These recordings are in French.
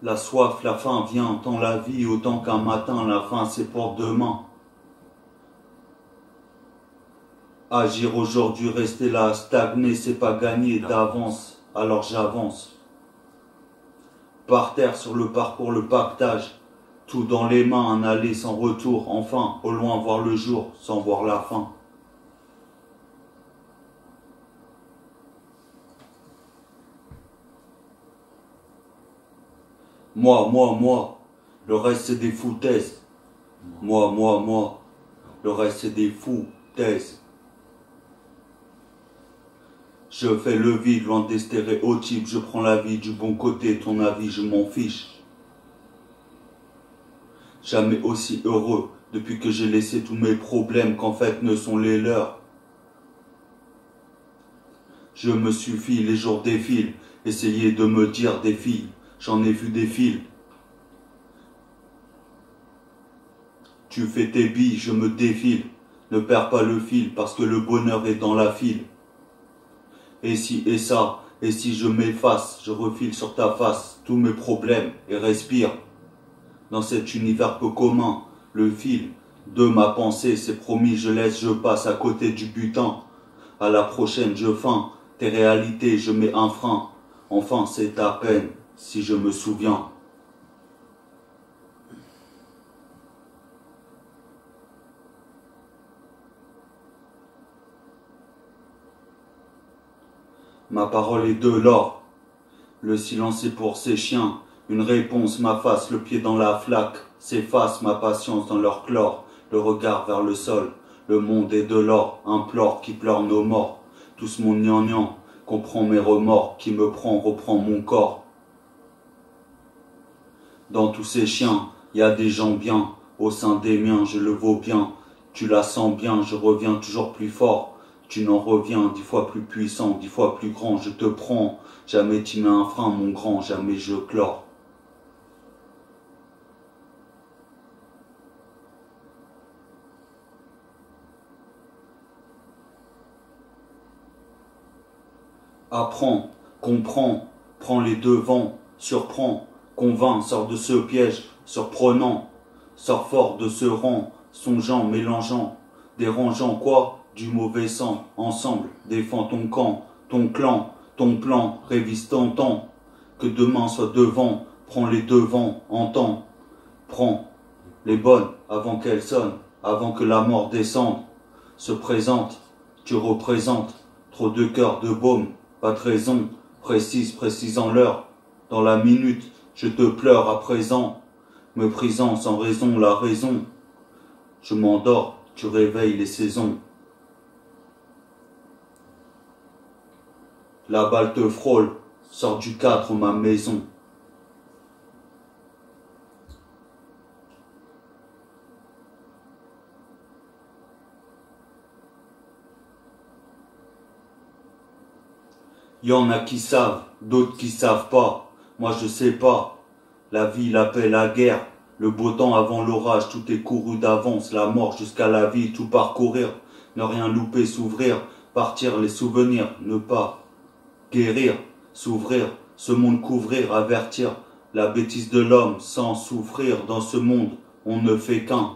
La soif, la faim vient, tant la vie, autant qu'un matin, la faim c'est pour demain. Agir aujourd'hui, rester là, stagner, c'est pas gagner d'avance, alors j'avance. Par terre sur le parcours, le pactage, tout dans les mains, un aller sans retour, enfin, au loin voir le jour, sans voir la fin. Moi, le reste c'est des foutaises. Moi, le reste c'est des foutaises. Je fais le vide, loin des stéréotypes, je prends la vie du bon côté, ton avis je m'en fiche. Jamais aussi heureux, depuis que j'ai laissé tous mes problèmes qu'en fait ne sont les leurs. Je me suffis, les jours défilent, essayez de me dire des filles, j'en ai vu des fils. Tu fais tes billes, je me défile, ne perds pas le fil parce que le bonheur est dans la file. Et si et ça, et si je m'efface, je refile sur ta face tous mes problèmes et respire. Dans cet univers peu commun, le fil de ma pensée, c'est promis, je laisse, je passe à côté du butin. À la prochaine, je feins tes réalités, je mets un frein. Enfin, c'est à peine si je me souviens. Ma parole est de l'or. Le silence est pour ces chiens. Une réponse m'afface, le pied dans la flaque. S'efface ma patience dans leur chlore. Le regard vers le sol. Le monde est de l'or. Implore qui pleure nos morts. Tous mon gnangnan comprend mes remords. Qui me prend, reprend mon corps. Dans tous ces chiens, y a des gens bien. Au sein des miens, je le vaux bien. Tu la sens bien, je reviens toujours plus fort. Tu n'en reviens 10 fois plus puissant, 10 fois plus grand, je te prends. Jamais tu mets un frein, mon grand, jamais je clore. Apprends, comprends, prends les devants, surprends, convainc, sors de ce piège, surprenant, sors fort de ce rang, songeant, mélangeant, dérangeant quoi? Du mauvais sang, ensemble, défends ton camp, ton clan, ton plan, révise ton temps, que demain soit devant, prends les devants, entends, prends les bonnes avant qu'elles sonnent, avant que la mort descende, se présente, tu représentes, trop de cœur de baume, pas de raison, précisant l'heure, dans la minute, je te pleure à présent, méprisant sans raison la raison, je m'endors, tu réveilles les saisons. La balle te frôle, sors du cadre ma maison. Y en a qui savent, d'autres qui savent pas. Moi je sais pas. La vie l'appelle la guerre. Le beau temps avant l'orage, tout est couru d'avance. La mort jusqu'à la vie, tout parcourir. Ne rien louper, s'ouvrir. Partir les souvenirs, ne pas guérir, s'ouvrir, ce monde couvrir, avertir, la bêtise de l'homme sans souffrir dans ce monde, on ne fait qu'un.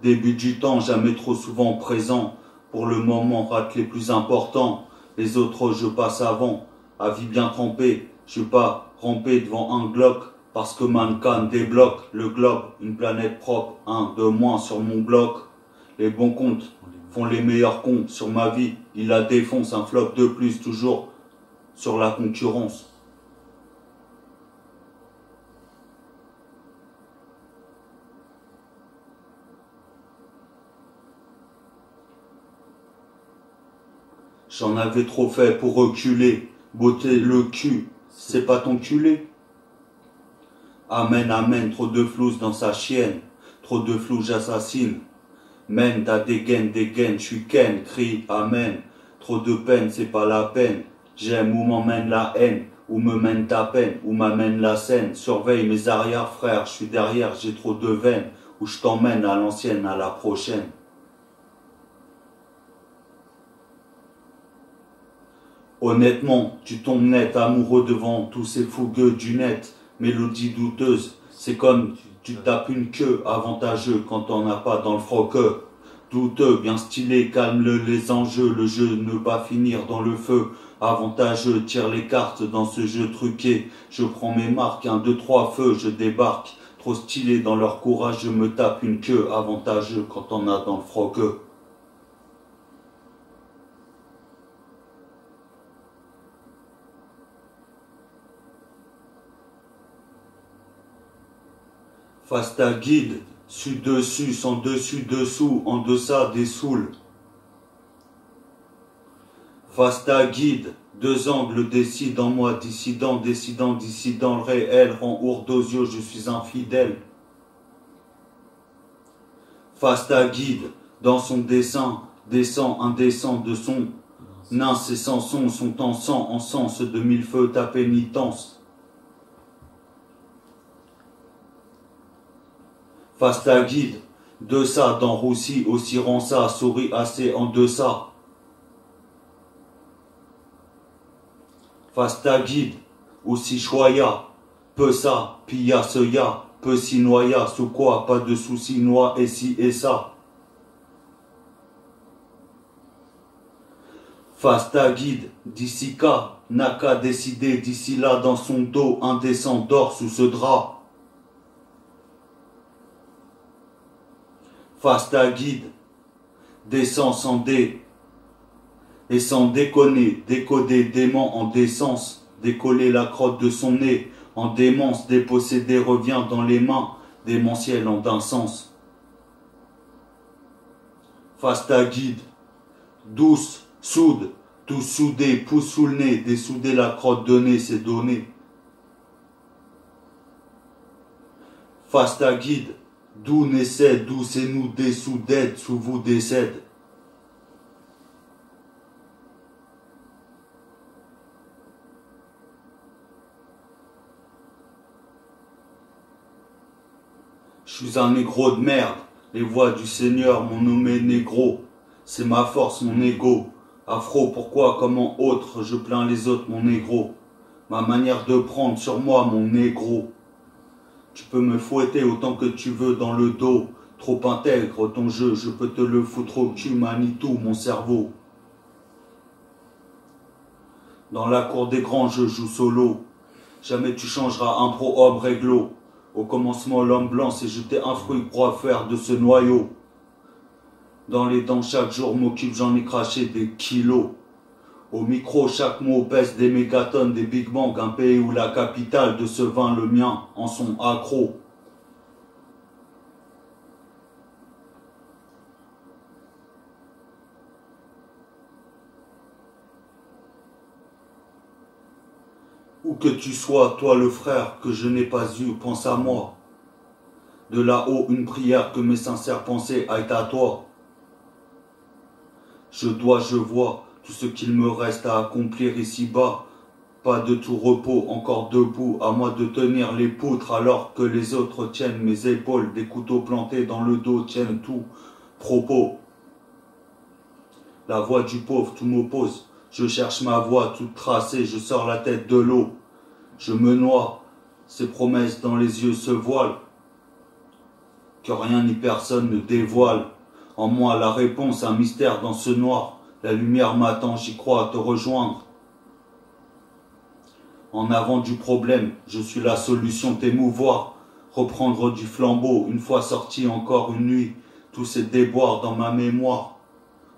Début du temps, jamais trop souvent présent, pour le moment rate les plus importants, les autres je passe avant, à vie bien trempée, je vais pas ramper devant un Glock, parce que mannequin débloque le globe, une planète propre, un de moins sur mon bloc, les bons comptes font les meilleurs comptes sur ma vie, il la défonce, un flop de plus, toujours sur la concurrence. J'en avais trop fait pour reculer, botter le cul, c'est pas ton culé. Amen, amen, trop de flouze dans sa chienne, trop de flou j'assassine. Mène ta dégaine, je suis Ken, crie amen. Trop de peine, c'est pas la peine. J'aime où m'emmène la haine, où me mène ta peine, où m'amène la scène. Surveille mes arrières frères, je suis derrière, j'ai trop de veines. Où je t'emmène à l'ancienne, à la prochaine. Honnêtement, tu tombes net amoureux devant tous ces fougueux du net. Mélodie douteuse, c'est comme tu tapes une queue, avantageux quand on n'a pas dans le froc. Douteux, bien stylé, calme les enjeux, le jeu ne va finir dans le feu. Avantageux, tire les cartes dans ce jeu truqué. Je prends mes marques, 1, 2, 3 feux, je débarque. Trop stylé dans leur courage, je me tape une queue. Avantageux quand on a dans le froc. Face ta guide, dessus, sans dessus, dessous, en deçà des souls. Face ta guide, deux angles décident en moi, dissident, décidant, dissident, le réel rend ourde aux yeux, je suis infidèle. Face ta guide, dans son dessin, descend indécent de son incessant son, sont en sens de mille feux ta pénitence. Face ta guide, de ça, dans roussi, aussi rend ça, souris assez en deçà. Face ta guide, aussi choya, peu ça, pilla ce ya, peu si noya, sous quoi, pas de soucis, noix et ci et ça. Face ta guide, d'ici qu'à, n'a qu'à décider, d'ici là dans son dos, indécent dort sous ce drap. Face ta guide, descend sans dé, et sans déconner, décoder, dément en décence, décoller la crotte de son nez, en démence, dépossédé revient dans les mains, démentiel en d'un sens. Face ta guide, douce, soude, tout soudé, pouce sous le nez, dessouder la crotte de nez, c'est donné. Face ta guide, d'où naissait, d'où c'est nous dessous d'aide, sous vous décède. Je suis un négro de merde, les voix du Seigneur m'ont nommé négro. C'est ma force, mon ego. Afro, pourquoi, comment autre, je plains les autres, mon négro. Ma manière de prendre sur moi, mon négro. Tu peux me fouetter autant que tu veux dans le dos. Trop intègre ton jeu, je peux te le foutre au cul, Manitou, mon cerveau. Dans la cour des grands, je joue solo. Jamais tu changeras un pro-homme réglo. Au commencement, l'homme blanc s'est jeté un fruit pour faire de ce noyau. Dans les dents, chaque jour m'occupe, j'en ai craché des kilos. Au micro, chaque mot pèse des mégatonnes, des Big Bang, un pays où la capitale de ce vin, le mien, en sont accros. Où que tu sois, toi le frère que je n'ai pas eu, pense à moi. De là-haut, une prière que mes sincères pensées aillent à toi. Je vois tout ce qu'il me reste à accomplir ici-bas. Pas de tout repos, encore debout, à moi de tenir les poutres alors que les autres tiennent mes épaules, des couteaux plantés dans le dos tiennent tout propos. La voix du pauvre, tout m'oppose. Je cherche ma voie toute tracée, je sors la tête de l'eau. Je me noie, ces promesses dans les yeux se voilent. Que rien ni personne ne dévoile. En moi la réponse, un mystère dans ce noir. La lumière m'attend, j'y crois, à te rejoindre. En avant du problème, je suis la solution, t'émouvoir. Reprendre du flambeau, une fois sorti encore une nuit. Tous ces déboires dans ma mémoire.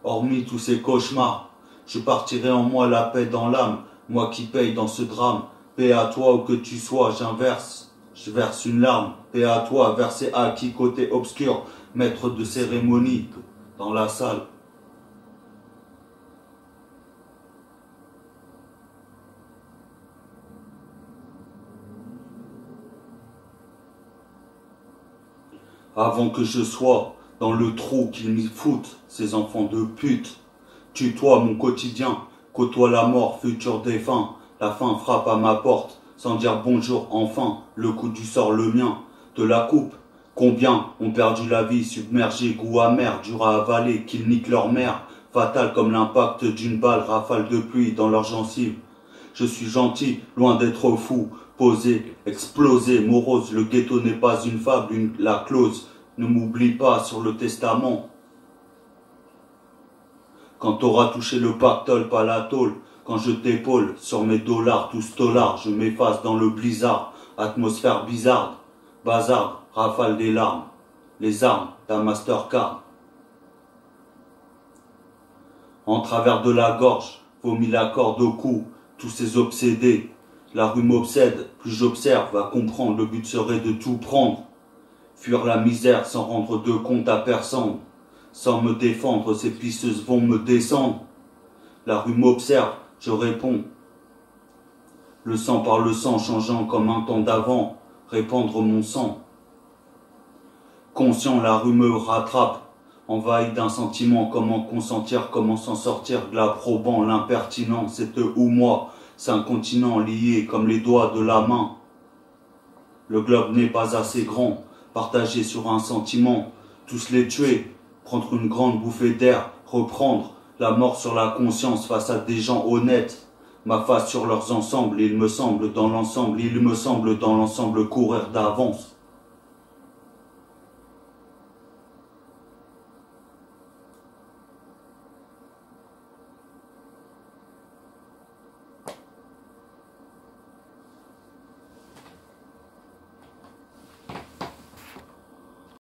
Hormis tous ces cauchemars, je partirai en moi la paix dans l'âme. Moi qui paye dans ce drame. Paix à toi où que tu sois, je verse une larme. Paix à toi, versé à qui côté obscur, maître de cérémonie, dans la salle. Avant que je sois dans le trou qu'ils m'y foutent, ces enfants de pute. Tue-toi mon quotidien, côtoie la mort, futur défunt. La faim frappe à ma porte, sans dire bonjour enfin, le coup du sort le mien, de la coupe. Combien ont perdu la vie, submergés, goût amer, dur à avaler, qu'ils niquent leur mère. fatal comme l'impact d'une balle, rafale de pluie dans leurs gencives. Je suis gentil, loin d'être fou, posé, explosé, morose, le ghetto n'est pas une fable, la clause. Ne m'oublie pas sur le testament. Quand t'auras touché le pactole, pas la tôle, quand je t'épaule sur mes dollars, tous dollars, je m'efface dans le blizzard, atmosphère bizarre, bazar, rafale des larmes, les armes d'un Mastercard. En travers de la gorge, vomis la corde au cou, tous ces obsédés. La rue m'obsède, plus j'observe, à comprendre, le but serait de tout prendre. Fuir la misère sans rendre de compte à personne. Sans me défendre, ces pisseuses vont me descendre. La rue m'observe, je réponds. Le sang par le sang changeant comme un temps d'avant, répandre mon sang. Conscient, la rue me rattrape. Envahi d'un sentiment, comment consentir, comment s'en sortir, l'approbant, l'impertinent, c'est eux ou moi, c'est un continent lié comme les doigts de la main. Le globe n'est pas assez grand, partagé sur un sentiment, tous les tuer, prendre une grande bouffée d'air, reprendre la mort sur la conscience face à des gens honnêtes, ma face sur leurs ensembles, il me semble dans l'ensemble courir d'avance.